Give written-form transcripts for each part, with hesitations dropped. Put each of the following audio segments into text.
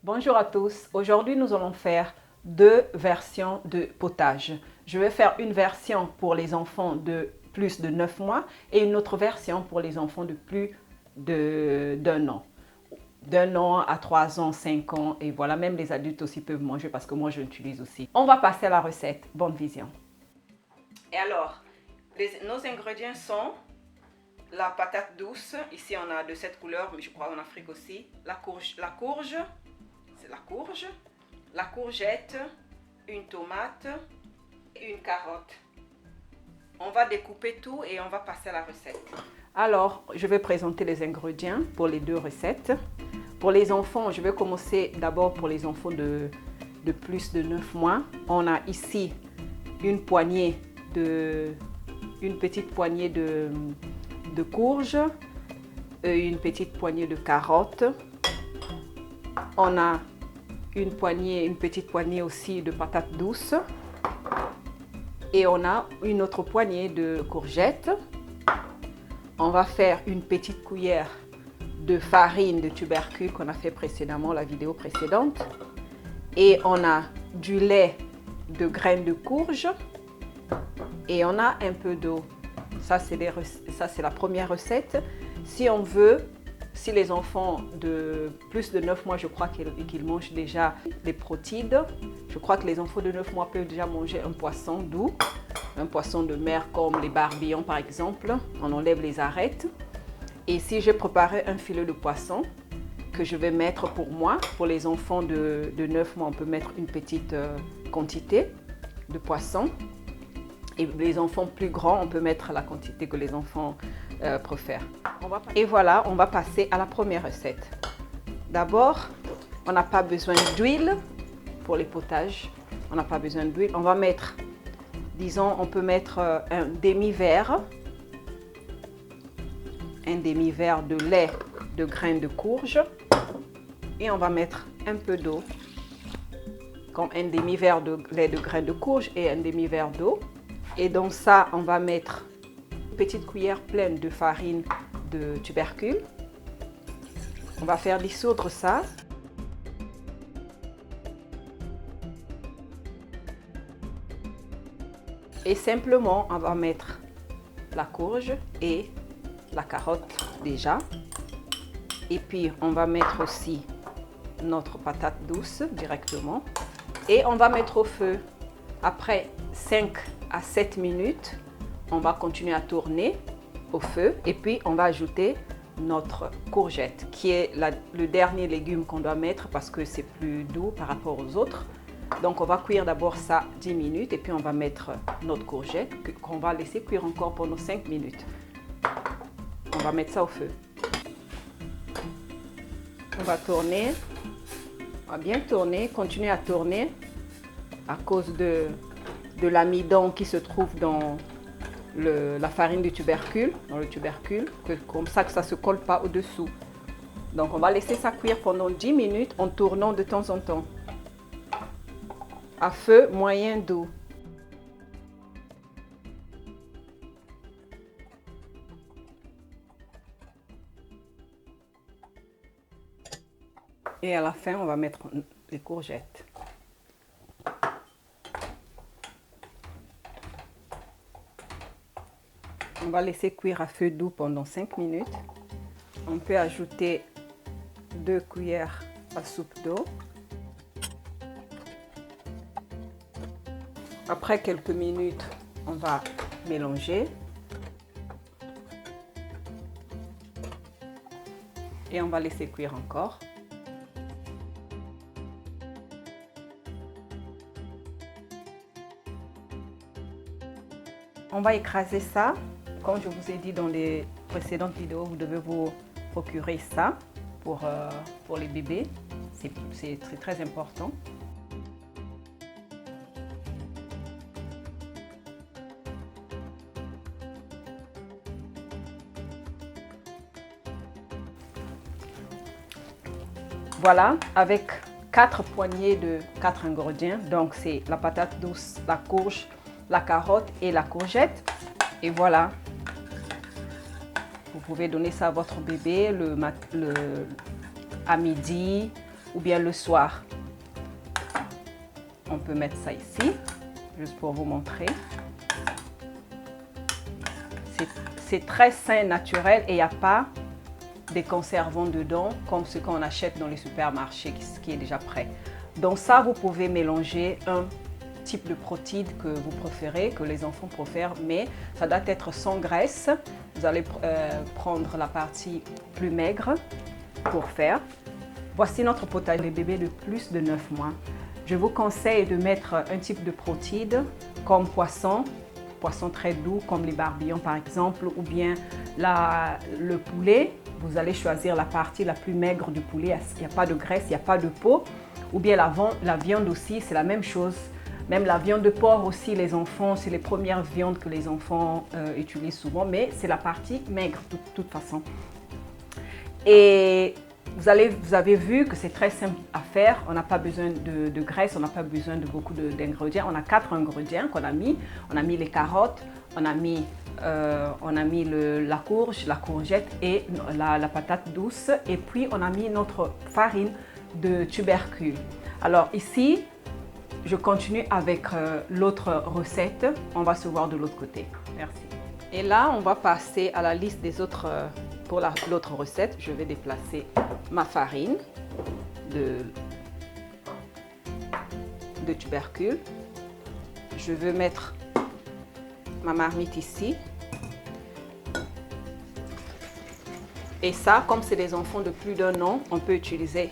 Bonjour à tous, aujourd'hui nous allons faire deux versions de potage. Je vais faire une version pour les enfants de plus de 9 mois et une autre version pour les enfants de plus d'un an. D'un an à 3 ans, 5 ans et voilà, même les adultes aussi peuvent manger parce que moi je l'utilise aussi. On va passer à la recette, bonne vision. Et alors, nos ingrédients sont la patate douce, ici on a de cette couleur, mais je crois en Afrique aussi, la courge, c'est la courgette, une tomate et une carotte. On va découper tout et on va passer à la recette. Alors, je vais présenter les ingrédients pour les deux recettes. Pour les enfants, je vais commencer d'abord pour les enfants de plus de 9 mois. On a ici une petite poignée de courge, une petite poignée de carottes. On a une petite poignée aussi de patates douces. Et on a une autre poignée de courgettes. On va faire une petite cuillère de farine de tubercule qu'on a fait précédemment, la vidéo précédente. Et on a du lait de graines de courge. Et on a un peu d'eau. Ça, c'est la première recette. Si les enfants de plus de 9 mois, je crois qu'ils mangent déjà des protides. Je crois que les enfants de 9 mois peuvent déjà manger un poisson doux, un poisson de mer comme les barbillons par exemple. On enlève les arêtes. Et si j'ai préparé un filet de poisson que je vais mettre pour moi, pour les enfants de 9 mois, on peut mettre une petite quantité de poisson. Et les enfants plus grands, on peut mettre la quantité que les enfants préfèrent. Et voilà, on va passer à la première recette. D'abord, on n'a pas besoin d'huile pour les potages. On n'a pas besoin d'huile. On va mettre, disons, on peut mettre un demi-verre de lait de graines de courge. Et on va mettre un peu d'eau, comme un demi-verre de lait de graines de courge et un demi-verre d'eau. Et dans ça, on va mettre une petite cuillère pleine de farine de tubercule. On va faire dissoudre ça. Et simplement, on va mettre la courge et la carotte déjà. Et puis, on va mettre aussi notre patate douce directement. Et on va mettre au feu. Après 5 à 7 minutes, on va continuer à tourner au feu et puis on va ajouter notre courgette qui est le dernier légume qu'on doit mettre parce que c'est plus doux par rapport aux autres. Donc on va cuire d'abord ça 10 minutes et puis on va mettre notre courgette qu'on va laisser cuire encore pendant 5 minutes. On va mettre ça au feu. On va tourner, on va bien tourner, continuer à tourner à cause de l'amidon qui se trouve dans la farine du tubercule, comme ça que ça ne se colle pas au-dessous. Donc on va laisser ça cuire pendant 10 minutes en tournant de temps en temps, à feu moyen doux. Et à la fin, on va mettre les courgettes. On va laisser cuire à feu doux pendant 5 minutes. On peut ajouter 2 cuillères à soupe d'eau. Après quelques minutes, on va mélanger. Et on va laisser cuire encore. On va écraser ça. Comme je vous ai dit dans les précédentes vidéos, vous devez vous procurer ça pour les bébés. C'est très important. Voilà, avec 4 poignées de 4 ingrédients. Donc c'est la patate douce, la courge, la carotte et la courgette. Et voilà. Vous pouvez donner ça à votre bébé à midi, ou bien le soir. On peut mettre ça ici, juste pour vous montrer. C'est très sain, naturel et il n'y a pas des conservants dedans comme ce qu'on achète dans les supermarchés qui est déjà prêt. Donc ça, vous pouvez mélanger un type de protéines que vous préférez, que les enfants préfèrent, mais ça doit être sans graisse. Vous allez prendre la partie plus maigre pour faire. Voici notre potager bébé de plus de 9 mois. Je vous conseille de mettre un type de protéines comme poisson très doux comme les barbillons par exemple, ou bien le poulet. Vous allez choisir la partie la plus maigre du poulet, il n'y a pas de graisse, il n'y a pas de peau. Ou bien la viande aussi, c'est la même chose. Même la viande de porc aussi, les enfants, c'est les premières viandes que les enfants utilisent souvent, mais c'est la partie maigre de toute façon. Et vous avez vu que c'est très simple à faire. On n'a pas besoin de graisse, on n'a pas besoin de beaucoup d'ingrédients. On a 4 ingrédients qu'on a mis. On a mis les carottes, on a mis la courge, la courgette et la patate douce. Et puis on a mis notre farine de tubercules. Alors ici, je continue avec l'autre recette. On va se voir de l'autre côté. Merci. Et là, on va passer à la liste des autres. Pour l'autre recette, je vais déplacer ma farine de tubercules. Je vais mettre ma marmite ici. Et ça, comme c'est des enfants de plus d'1 an, on peut utiliser,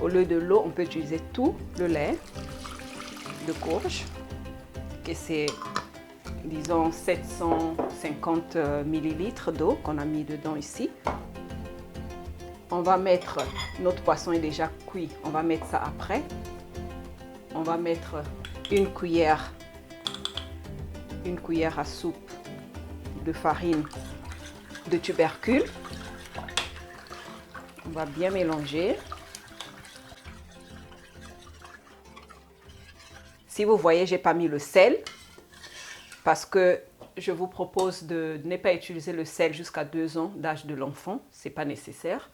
au lieu de l'eau, on peut utiliser tout le lait de courge, que c'est, disons, 750 ml d'eau qu'on a mis dedans ici. On va mettre, notre poisson est déjà cuit, on va mettre ça après. On va mettre une cuillère à soupe de farine de tubercules. On va bien mélanger. Si vous voyez, j'ai pas mis le sel parce que je vous propose de ne pas utiliser le sel jusqu'à 2 ans d'âge de l'enfant, c'est pas nécessaire.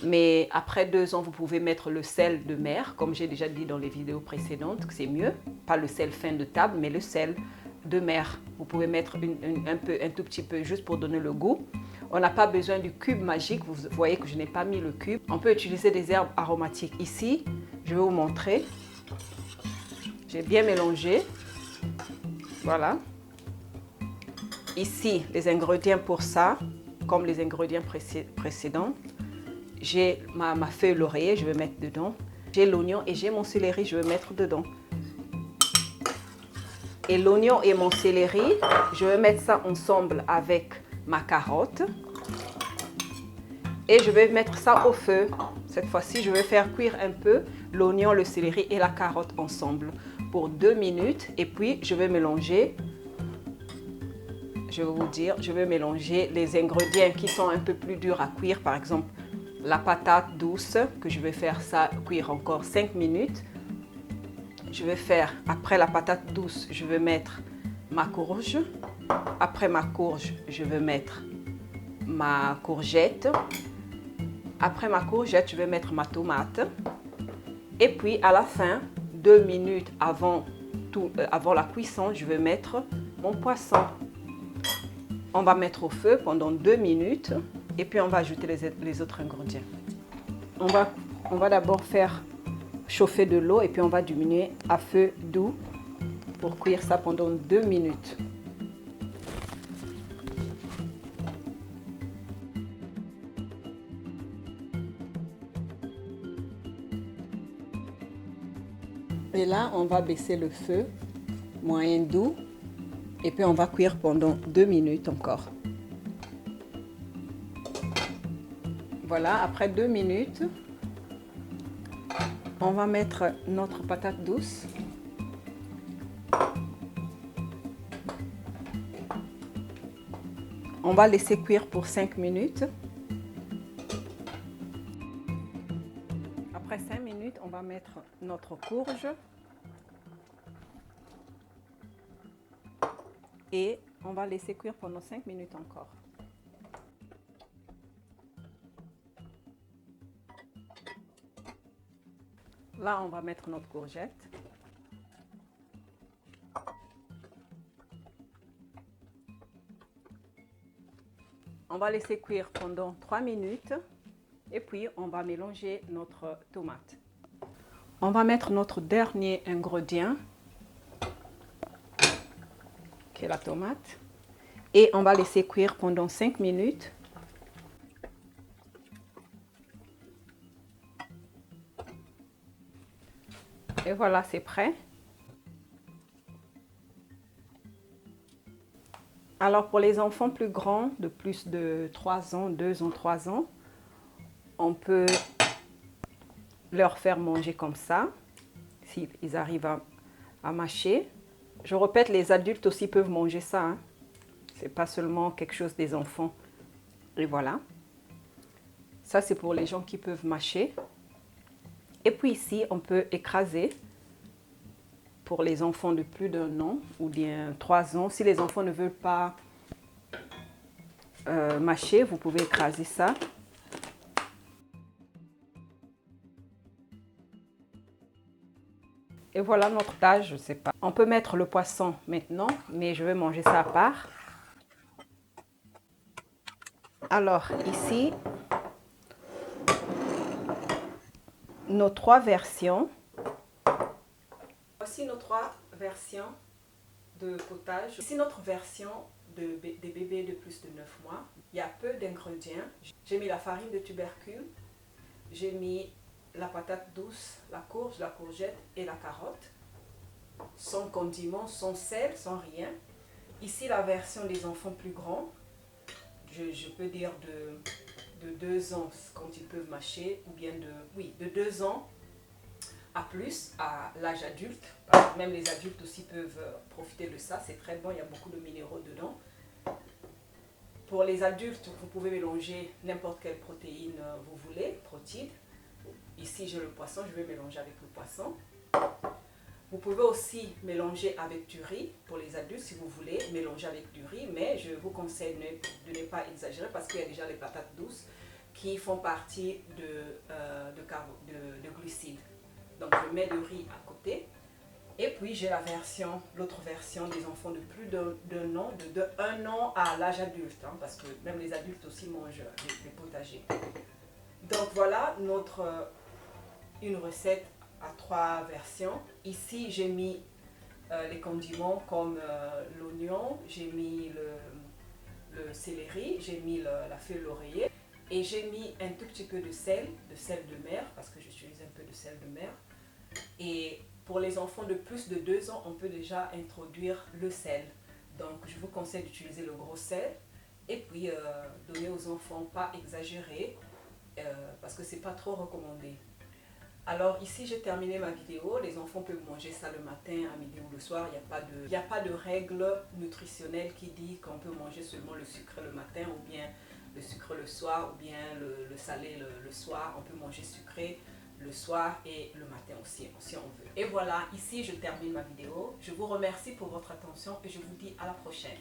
Mais après 2 ans, vous pouvez mettre le sel de mer, comme j'ai déjà dit dans les vidéos précédentes, que c'est mieux. Pas le sel fin de table, mais le sel de mer. Vous pouvez mettre un tout petit peu juste pour donner le goût. On n'a pas besoin du cube magique. Vous voyez que je n'ai pas mis le cube. On peut utiliser des herbes aromatiques. Ici, je vais vous montrer. J'ai bien mélangé. Voilà. Ici, les ingrédients pour ça, comme les ingrédients précédents. J'ai ma feuille laurier, je vais mettre dedans. J'ai l'oignon et j'ai mon céleri, je vais mettre dedans. Et l'oignon et mon céleri, je vais mettre ça ensemble avec ma carotte. Et je vais mettre ça au feu. Cette fois-ci, je vais faire cuire un peu l'oignon, le céleri et la carotte ensemble pour 2 minutes. Et puis, je vais mélanger. Je vais vous dire, je vais mélanger les ingrédients qui sont un peu plus durs à cuire. Par exemple, la patate douce, que je vais faire ça cuire encore 5 minutes. Je vais faire, après la patate douce, je vais mettre ma courge. Après ma courge, je vais mettre ma courgette. Après ma courgette, je vais mettre ma tomate. Et puis à la fin, 2 minutes avant la cuisson, je vais mettre mon poisson. On va mettre au feu pendant 2 minutes et puis on va ajouter les autres ingrédients. On va d'abord faire chauffer de l'eau et puis on va diminuer à feu doux pour cuire ça pendant 2 minutes. Et là, on va baisser le feu, moyen doux, et puis on va cuire pendant 2 minutes encore. Voilà, après 2 minutes, on va mettre notre patate douce. On va laisser cuire pour 5 minutes. Après 5 minutes, on va mettre notre courge. Et on va laisser cuire pendant 5 minutes encore. Là, on va mettre notre courgette. On va laisser cuire pendant 3 minutes et puis on va mélanger notre tomate. On va mettre notre dernier ingrédient, qui est la tomate, et on va laisser cuire pendant 5 minutes. Et voilà, c'est prêt. Alors pour les enfants plus grands, de plus de 3 ans, 2 ans, 3 ans, on peut leur faire manger comme ça, s'ils arrivent à mâcher. Je répète, les adultes aussi peuvent manger ça, hein. C'est pas seulement quelque chose des enfants. Et voilà. Ça, c'est pour les gens qui peuvent mâcher. Et puis ici, on peut écraser pour les enfants de plus d'1 an ou bien 3 ans. Si les enfants ne veulent pas mâcher, vous pouvez écraser ça. Et voilà notre tâche, je ne sais pas. On peut mettre le poisson maintenant, mais je vais manger ça à part. Alors ici, nos 3 versions. Voici nos 3 versions de potage. Ici notre version des bébés de plus de 9 mois. Il y a peu d'ingrédients. J'ai mis la farine de tubercule, j'ai mis la patate douce, la courge, la courgette et la carotte. Sans condiment, sans sel, sans rien. Ici la version des enfants plus grands. Je peux dire de 2 ans quand ils peuvent mâcher, ou bien de 2 ans à plus, à l'âge adulte. Même les adultes aussi peuvent profiter de ça, c'est très bon, il y a beaucoup de minéraux dedans. Pour les adultes, vous pouvez mélanger n'importe quelle protéine vous voulez, protéine. Ici j'ai le poisson, je vais mélanger avec le poisson. Vous pouvez aussi mélanger avec du riz, pour les adultes si vous voulez, mélanger avec du riz, mais je vous conseille de ne pas exagérer parce qu'il y a déjà les patates douces qui font partie de glucides. Donc je mets le riz à côté. Et puis j'ai l'autre version des enfants de plus d'1 an, de 1 an à l'âge adulte, hein, parce que même les adultes aussi mangent des potagers. Donc voilà une recette à 3 versions. Ici j'ai mis les condiments comme l'oignon, j'ai mis le céleri, j'ai mis la feuille d'oreiller et j'ai mis un tout petit peu de sel de mer, parce que j'utilise un peu de sel de mer. Et pour les enfants de plus de 2 ans, on peut déjà introduire le sel. Donc je vous conseille d'utiliser le gros sel et puis donner aux enfants, pas exagérer, parce que c'est pas trop recommandé. Alors ici j'ai terminé ma vidéo, les enfants peuvent manger ça le matin, à midi ou le soir, il n'y a pas de règle nutritionnelle qui dit qu'on peut manger seulement le sucre le matin ou bien le sucre le soir ou bien le salé le soir. On peut manger sucré le soir et le matin aussi si on veut. Et voilà, ici je termine ma vidéo. Je vous remercie pour votre attention et je vous dis à la prochaine.